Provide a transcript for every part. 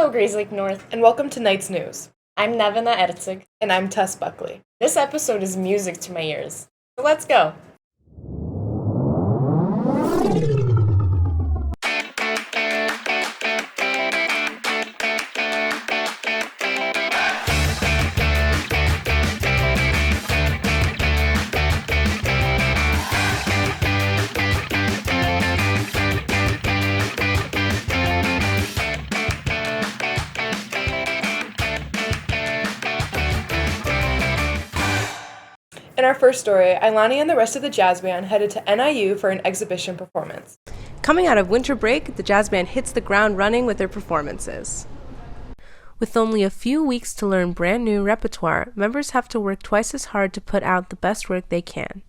Hello, Grayslake North, and welcome to Night's News. I'm Nevina Erzig, and I'm Tess Buckley. This episode is music to my ears, so let's go! In our first story, Ilani and the rest of the jazz band headed to NIU for an exhibition performance. Coming out of winter break, the jazz band hits the ground running with their performances. With only a few weeks to learn brand new repertoire, members have to work twice as hard to put out the best work they can.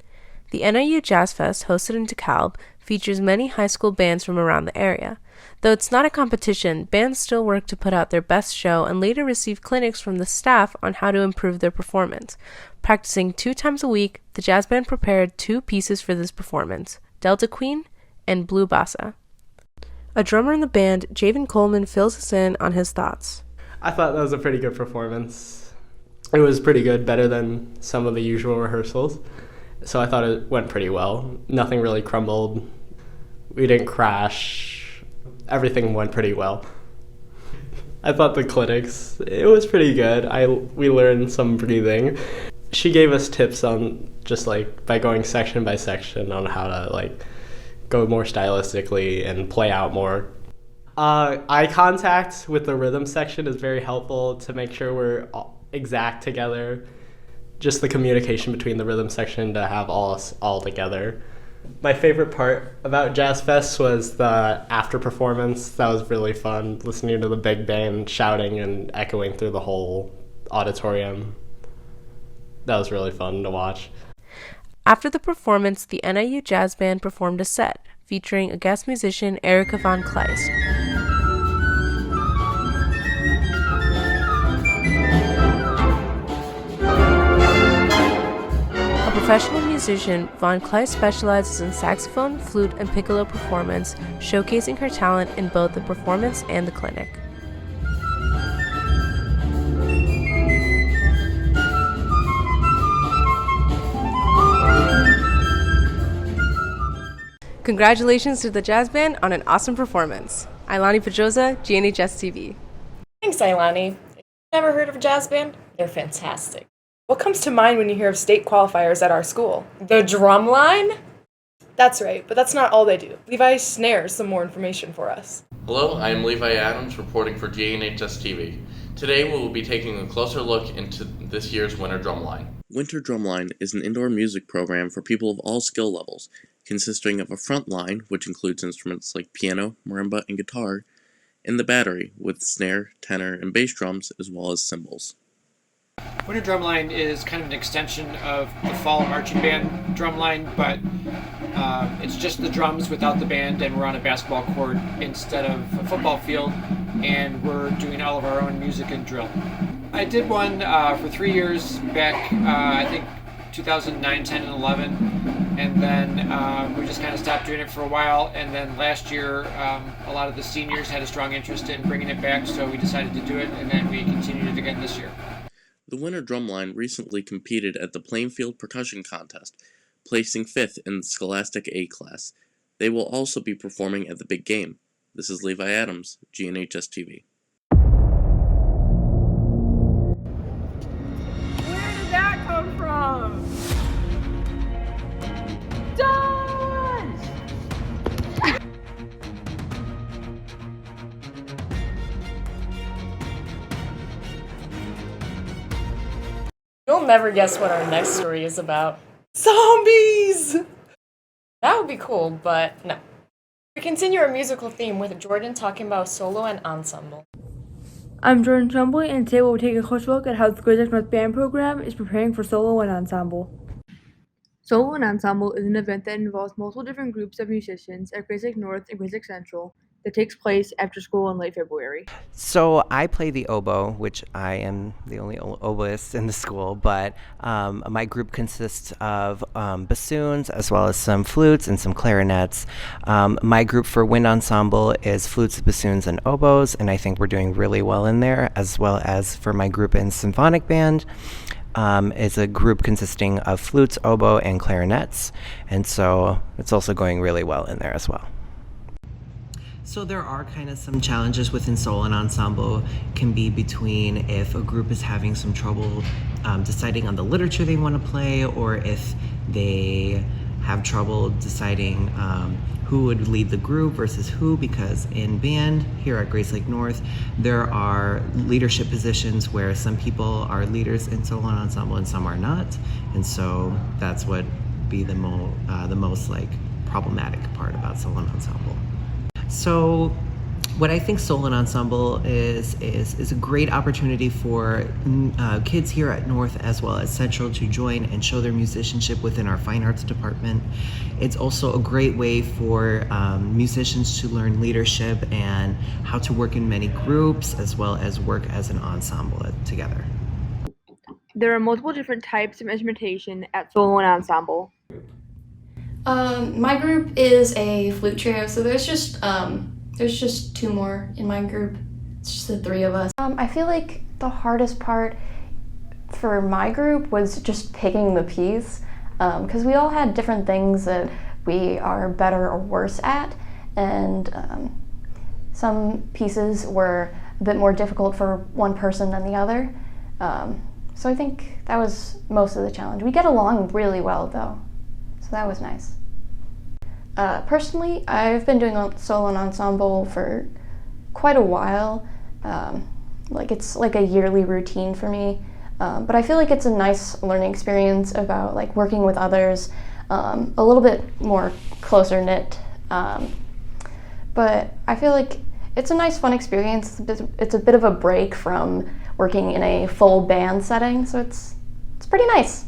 The NIU Jazz Fest, hosted in DeKalb, features many high school bands from around the area. Though it's not a competition, bands still work to put out their best show and later receive clinics from the staff on how to improve their performance. Practicing 2 times a week, the jazz band prepared 2 pieces for this performance, Delta Queen and Blue Bassa. A drummer in the band, Javen Coleman, fills us in on his thoughts. I thought that was a pretty good performance. It was pretty good, better than some of the usual rehearsals. So I thought it went pretty well. Nothing really crumbled. We didn't crash. Everything went pretty well. I thought the clinics, it was pretty good. We learned some breathing. She gave us tips on just by going section by section on how to go more stylistically and play out more. Eye contact with the rhythm section is very helpful to make sure we're exact together. Just the communication between the rhythm section to have us all together. My favorite part about Jazz Fest was the after performance. That was really fun, listening to the big band shouting and echoing through the whole auditorium. That was really fun to watch. After the performance, the NIU Jazz Band performed a set, featuring a guest musician, Erica von Kleist. A professional musician, von Kleist specializes in saxophone, flute, and piccolo performance, showcasing her talent in both the performance and the clinic. Congratulations to the jazz band on an awesome performance. Ilani Pedroza, GNHS-TV. Thanks, Ilani. Never heard of a jazz band? They're fantastic. What comes to mind when you hear of state qualifiers at our school? The Drumline? That's right, but that's not all they do. Levi snares some more information for us. Hello, I am Levi Adams reporting for GNHS-TV. Today we will be taking a closer look into this year's Winter Drumline. Winter Drumline is an indoor music program for people of all skill levels, consisting of a front line, which includes instruments like piano, marimba, and guitar, and the battery, with snare, tenor, and bass drums, as well as cymbals. Winter Drumline is kind of an extension of the fall marching band drumline, but it's just the drums without the band, and we're on a basketball court instead of a football field, and we're doing all of our own music and drill. I did one for 3 years back, I think 2009, 10, and 11, and then we just kind of stopped doing it for a while, and then last year a lot of the seniors had a strong interest in bringing it back, so we decided to do it, and then we continued it again this year. The Winter Drumline recently competed at the Plainfield Percussion Contest, placing 5th in the Scholastic A class. They will also be performing at the Big Game. This is Levi Adams, GNHS-TV. Where did that come from? Dodge! You'll never guess what our next story is about. Zombies! That would be cool, but no. We continue our musical theme with Jordan talking about solo and ensemble. I'm Jordan Tremblay, and today we'll take a closer look at how the Grayslake North Band program is preparing for solo and ensemble. Solo and ensemble is an event that involves multiple different groups of musicians at Grayslake North and Grayslake Central that takes place after school in late February. So I play the oboe, which I am the only oboist in the school, but my group consists of bassoons as well as some flutes and some clarinets. My group for wind ensemble is flutes, bassoons, and oboes, and I think we're doing really well in there, as well as for my group in symphonic band. Is a group consisting of flutes, oboe, and clarinets, and so it's also going really well in there as well. So there are kind of some challenges within solo and ensemble. Can be between if a group is having some trouble deciding on the literature they want to play, or if they have trouble deciding who would lead the group versus who, because in band here at Grace Lake North, there are leadership positions where some people are leaders in solo and ensemble and some are not, and so that's what be the most like problematic part about solo and ensemble. So what I think solo and ensemble is a great opportunity for kids here at North as well as Central to join and show their musicianship within our fine arts department. It's also a great way for musicians to learn leadership and how to work in many groups as well as work as an ensemble together. There are multiple different types of instrumentation at solo and ensemble. My group is a flute trio, so there's just two more in my group. It's just the three of us. I feel like the hardest part for my group was just picking the piece, because we all had different things that we are better or worse at, and some pieces were a bit more difficult for one person than the other. So I think that was most of the challenge. We get along really well though, so that was nice. Personally, I've been doing solo and ensemble for quite a while. It's like a yearly routine for me. But I feel like it's a nice learning experience about like working with others, a little bit more closer knit. But I feel like it's a nice fun experience. It's a bit of a break from working in a full band setting, so it's pretty nice.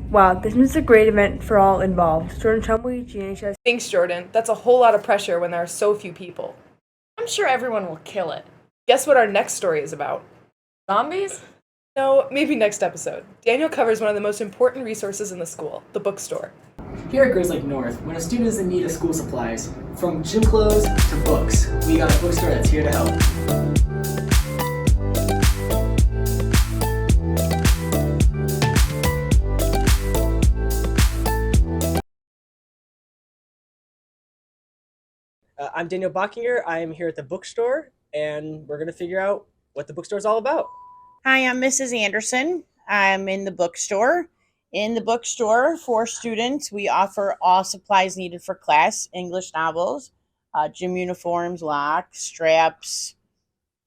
Wow, this is a great event for all involved. Jordan Chumley, GNHS. Thanks, Jordan. That's a whole lot of pressure when there are so few people. I'm sure everyone will kill it. Guess what our next story is about? Zombies? No, maybe next episode. Daniel covers one of the most important resources in the school, the bookstore. Here at Grace Lake North, when a student is in need of school supplies, from gym clothes to books, we got a bookstore that's here to help. I'm Daniel Bockinger. I'm here at the bookstore, and we're going to figure out what the bookstore is all about. Hi, I'm Mrs. Anderson. I'm in the bookstore. In the bookstore for students, we offer all supplies needed for class: English novels, gym uniforms, locks, straps,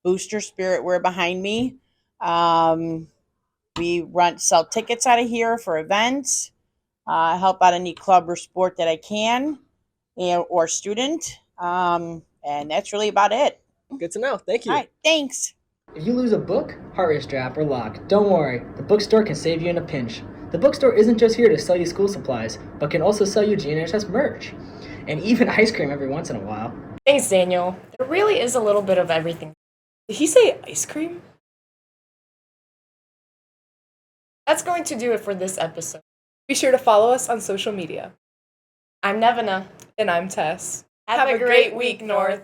booster spirit wear behind me. We sell tickets out of here for events, help out any club or sport that I can, or student. And that's really about it. Good to know. Thank you. All right, thanks. If you lose a book, heart rate strap, or lock, don't worry. The bookstore can save you in a pinch. The bookstore isn't just here to sell you school supplies, but can also sell you GNHS merch, and even ice cream every once in a while. Thanks, Daniel. There really is a little bit of everything. Did he say ice cream? That's going to do it for this episode. Be sure to follow us on social media. I'm Nevina. And I'm Tess. Have a great week, North.